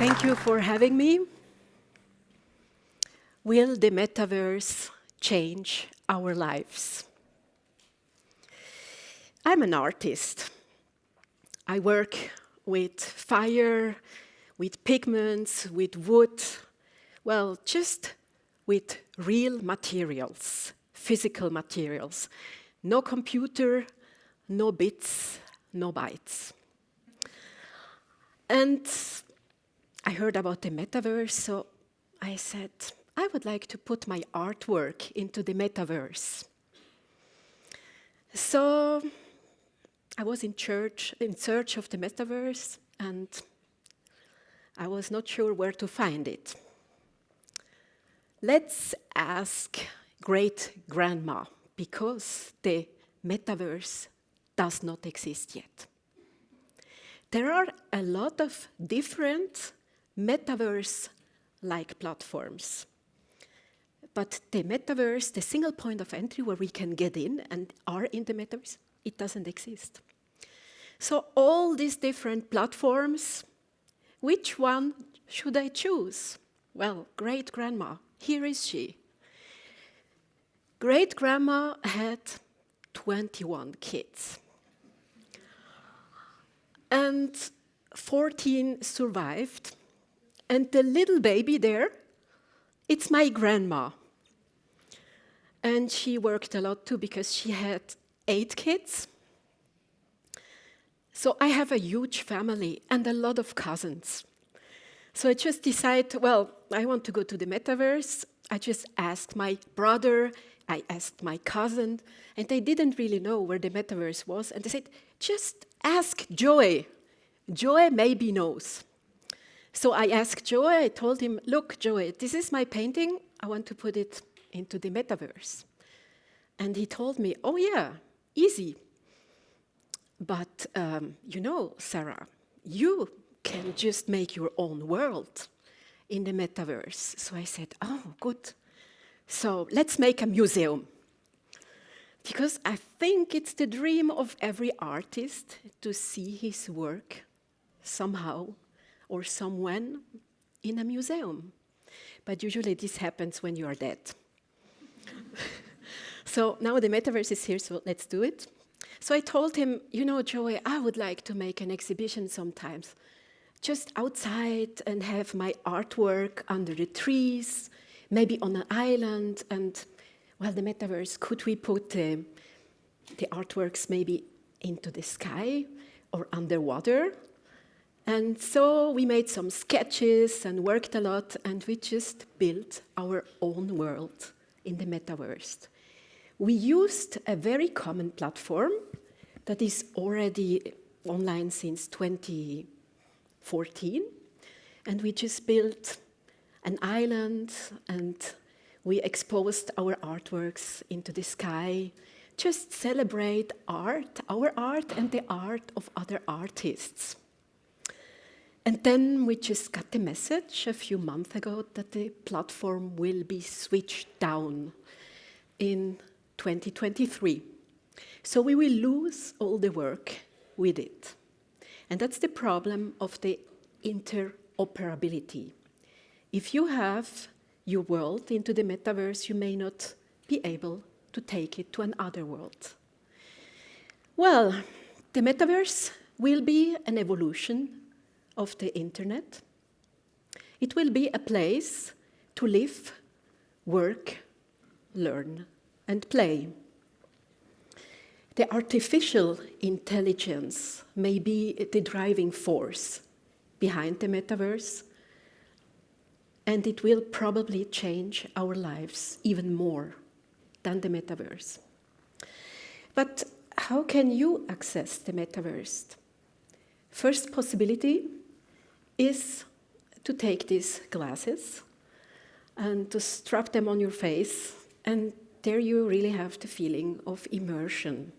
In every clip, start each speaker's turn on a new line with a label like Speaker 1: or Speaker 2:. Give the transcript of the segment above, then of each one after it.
Speaker 1: Thank you for having me. Will the metaverse change our lives? I'm an artist. I work with fire, with pigments, with wood, well, just with real materials, physical materials. No computer, no bits, no bytes. And I heard about the metaverse, so I said, I would like to put my artwork into the metaverse. So I was in search of the metaverse, and I was not sure where to find it. Let's ask great-grandma, because the metaverse does not exist yet. There are a lot of different metaverse-like platforms. But the metaverse, the single point of entry where we can get in and are in the metaverse, it doesn't exist. So all these different platforms, which one should I choose? Well, great-grandma, here is she. Great-grandma had 21 kids. And 14 survived. And the little baby there, it's my grandma. And she worked a lot too because she had 8 kids. So I have a huge family and a lot of cousins. So I just decided, well, I want to go to the metaverse. I just asked my brother, I asked my cousin, and they didn't really know where the metaverse was. And they said, just ask Joey. Joey maybe knows. So I asked Joey, I told him, look, Joey, this is my painting. I want to put it into the metaverse. And he told me, oh yeah, easy. But you know, Sarah, you can just make your own world in the metaverse. So I said, oh, good. So let's make a museum. Because I think it's the dream of every artist to see his work somehow or someone in a museum. But usually this happens when you are dead. So now the metaverse is here, so let's do it. So I told him, you know, Joey, I would like to make an exhibition sometimes, just outside and have my artwork under the trees, maybe on an island, and, well, the metaverse, could we put the artworks maybe into the sky or underwater? And so we made some sketches and worked a lot, and we just built our own world in the metaverse. We used a very common platform that is already online since 2014, and we just built an island, and we exposed our artworks into the sky, just celebrate art, our art and the art of other artists. And then we just got the message a few months ago that the platform will be switched down in 2023. So we will lose all the work with it. And that's the problem of the interoperability. If you have your world into the metaverse, you may not be able to take it to another world. Well, the metaverse will be an evolution of the internet. It will be a place to live, work, learn, and play. The artificial intelligence may be the driving force behind the metaverse, and it will probably change our lives even more than the metaverse. But how can you access the metaverse? First possibility is to take these glasses and to strap them on your face, and there you really have the feeling of immersion.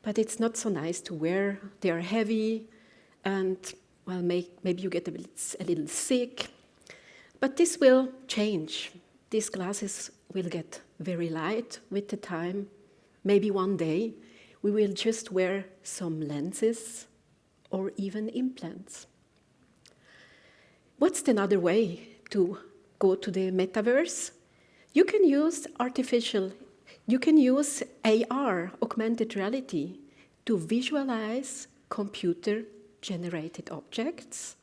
Speaker 1: But it's not so nice to wear. They are heavy, and well, maybe you get a little sick. But this will change. These glasses will get very light with the time. Maybe one day we will just wear some lenses or even implants. What's another way to go to the metaverse? You can use AR, augmented reality, to visualize computer-generated objects.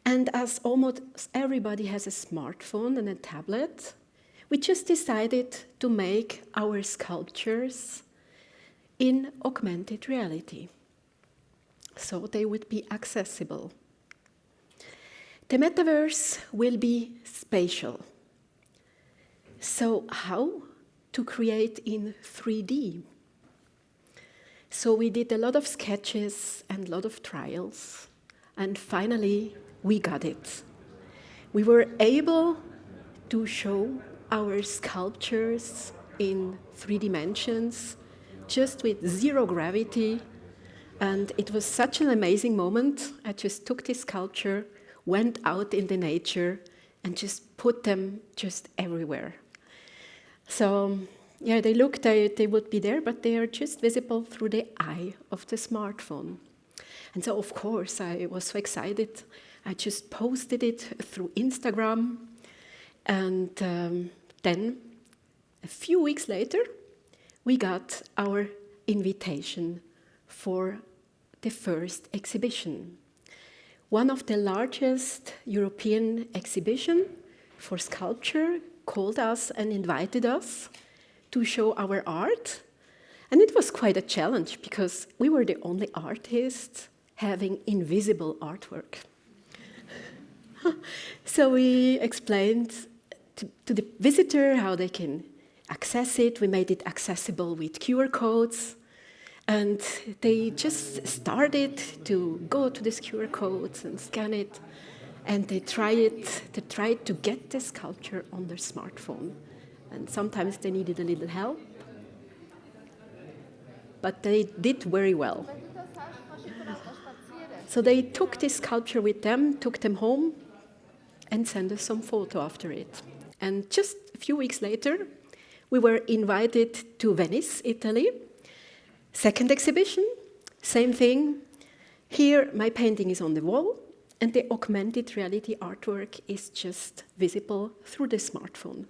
Speaker 1: And as almost everybody has a smartphone and a tablet, we just decided to make our sculptures in augmented reality, so they would be accessible. The metaverse will be spatial. So how to create in 3D? So we did a lot of sketches and a lot of trials, and finally we got it. We were able to show our sculptures in 3 dimensions, just with 0 gravity, and it was such an amazing moment. I just took this sculpture, went out in the nature, and just put them just everywhere. So, yeah, they would be there, but they are just visible through the eye of the smartphone. And so, of course, I was so excited. I just posted it through Instagram, and then, a few weeks later, we got our invitation for the first exhibition. One of the largest European exhibitions for sculpture called us and invited us to show our art. And it was quite a challenge because we were the only artists having invisible artwork. So we explained to the visitor how they can access it. We made it accessible with QR codes. And they just started to go to these QR codes and scan it. And they tried to get the sculpture on their smartphone. And sometimes they needed a little help. But they did very well. So they took this sculpture with them, took them home, and sent us some photo after it. And just a few weeks later, we were invited to Venice, Italy. Second exhibition, same thing. Here, my painting is on the wall, and the augmented reality artwork is just visible through the smartphone.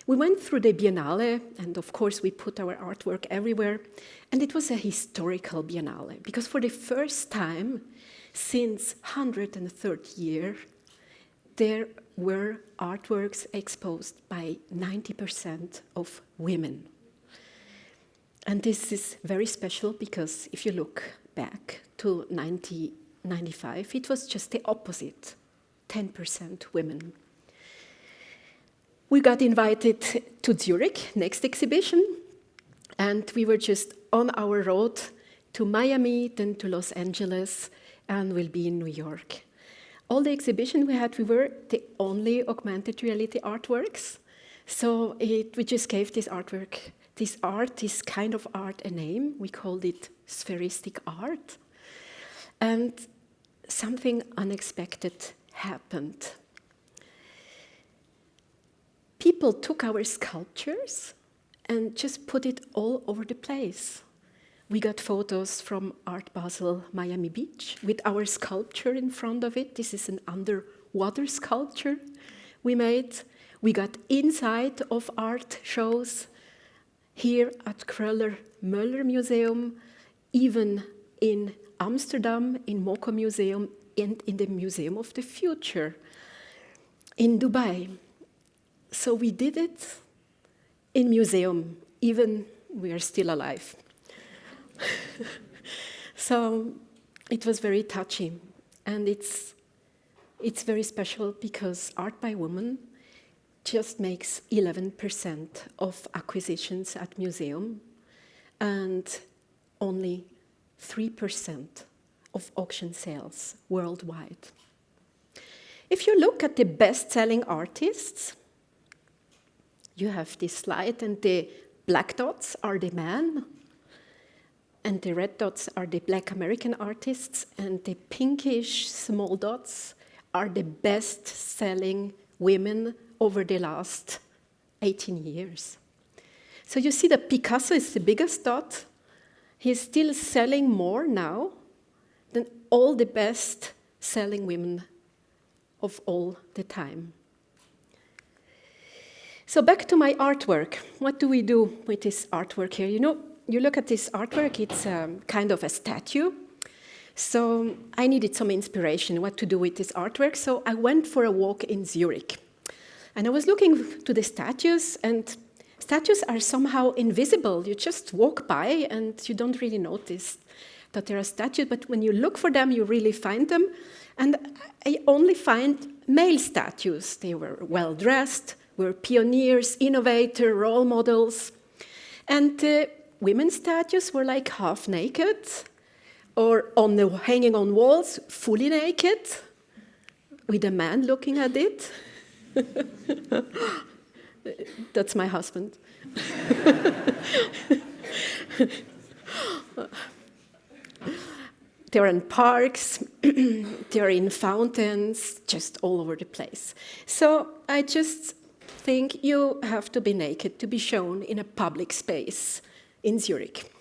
Speaker 1: We went through the biennale, and of course we put our artwork everywhere, and it was a historical biennale, because for the first time since 130 years, there were artworks exposed by 90% of women. And this is very special because if you look back to 1995, it was just the opposite, 10% women. We got invited to Zurich, next exhibition, and we were just on our road to Miami, then to Los Angeles, and we'll be in New York. All the exhibition we had, we were the only augmented reality artworks, so we just gave this kind of art a name. We called it spheristic art. And something unexpected happened. People took our sculptures and just put it all over the place. We got photos from Art Basel, Miami Beach, with our sculpture in front of it. This is an underwater sculpture we made. We got inside of art shows here at Kröller-Müller Museum, even in Amsterdam, in Moko Museum, and in the Museum of the Future in Dubai. So we did it in museum, even we are still alive. So it was very touching, and it's very special because art by women just makes 11% of acquisitions at museum and only 3% of auction sales worldwide. If you look at the best-selling artists, you have this slide, and the black dots are the men, and the red dots are the Black American artists, and the pinkish small dots are the best-selling women over the last 18 years. So you see that Picasso is the biggest dot. He's still selling more now than all the best-selling women of all the time. So back to my artwork. What do we do with this artwork here? You know, you look at this artwork, it's kind of a statue. So I needed some inspiration what to do with this artwork. So I went for a walk in Zurich. And I was looking to the statues, and statues are somehow invisible. You just walk by and you don't really notice that there are statues, but when you look for them, you really find them. And I only find male statues. They were well-dressed, were pioneers, innovators, role models. And the women's statues were like half naked, or hanging on walls, fully naked, with a man looking at it. That's my husband. They're in parks, they're in fountains, just all over the place. So I just think you have to be naked to be shown in a public space in Zurich.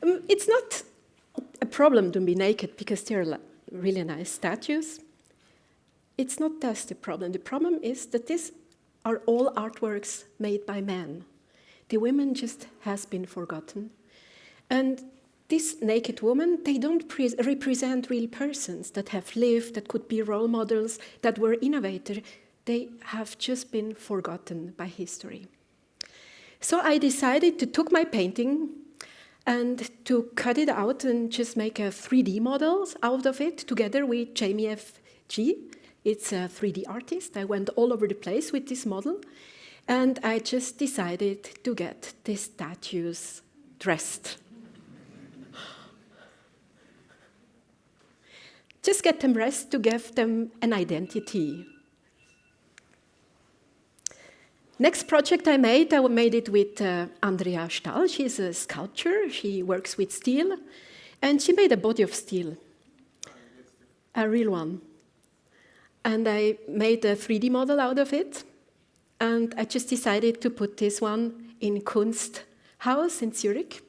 Speaker 1: It's not a problem to be naked because they're really nice statues. It's not that's the problem. The problem is that these are all artworks made by men. The women just has been forgotten. And these naked women, they don't represent real persons that have lived, that could be role models, that were innovators. They have just been forgotten by history. So I decided to take my painting and to cut it out and just make a 3D model out of it together with Jamie F.G. It's a 3D artist. I went all over the place with this model, and I just decided to get the statues dressed. Just get them dressed to give them an identity. Next project I made it with Andrea Stahl. She's a sculptor. She works with steel, and she made a body of steel, a real one. And I made a 3D model out of it, and I just decided to put this one in Kunsthaus in Zurich,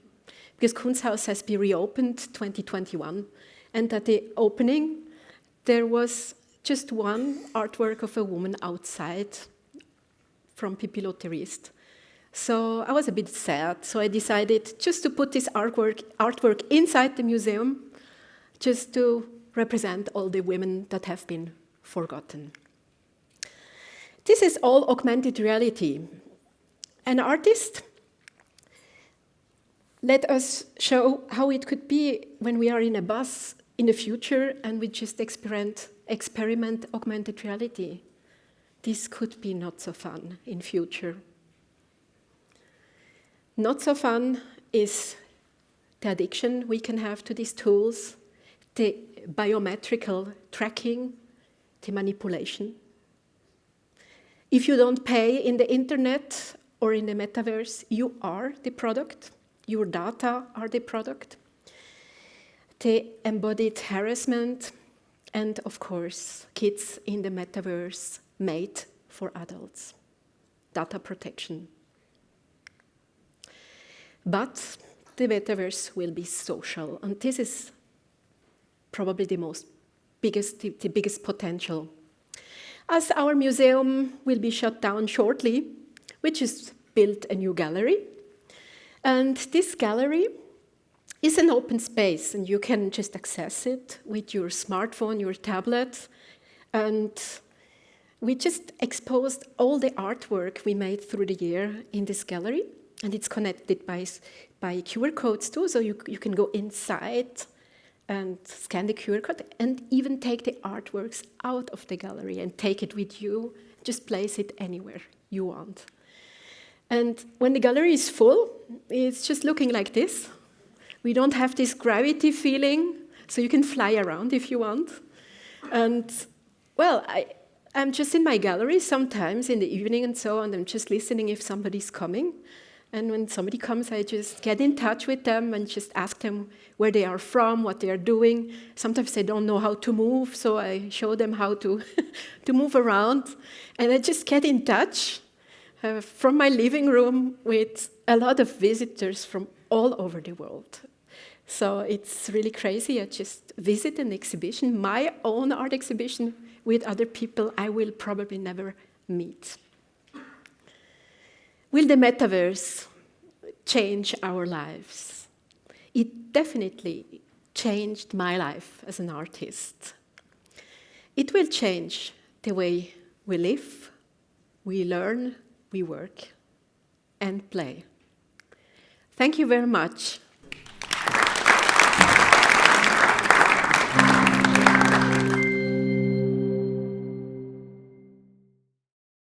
Speaker 1: because Kunsthaus has been reopened 2021, and at the opening there was just one artwork of a woman outside from Pipiloterist. So I was a bit sad, so I decided just to put this artwork inside the museum, just to represent all the women that have been forgotten. This is all augmented reality. An artist let us show how it could be when we are in a bus in the future and we just experiment augmented reality. This could be not so fun in future. Not so fun is the addiction we can have to these tools, the biometrical tracking, the manipulation. If you don't pay in the internet or in the metaverse, you are the product. Your data are the product. The embodied harassment, and of course, kids in the metaverse made for adults. Data protection. But the metaverse will be social, and this is probably the biggest potential. As our museum will be shut down shortly, we just built a new gallery. And this gallery is an open space, and you can just access it with your smartphone, your tablet. And we just exposed all the artwork we made through the year in this gallery. And it's connected by QR codes too, so you can go inside and scan the QR code and even take the artworks out of the gallery and take it with you, just place it anywhere you want. And when the gallery is full, it's just looking like this. We don't have this gravity feeling, so you can fly around if you want. And, well, I'm just in my gallery sometimes in the evening and so on, I'm just listening if somebody's coming. And when somebody comes, I just get in touch with them and just ask them where they are from, what they are doing. Sometimes they don't know how to move, so I show them how to, to move around. And I just get in touch from my living room with a lot of visitors from all over the world. So it's really crazy. I just visit an exhibition, my own art exhibition, with other people I will probably never meet. Will the metaverse change our lives? It definitely changed my life as an artist. It will change the way we live, we learn, we work, and play. Thank you very much.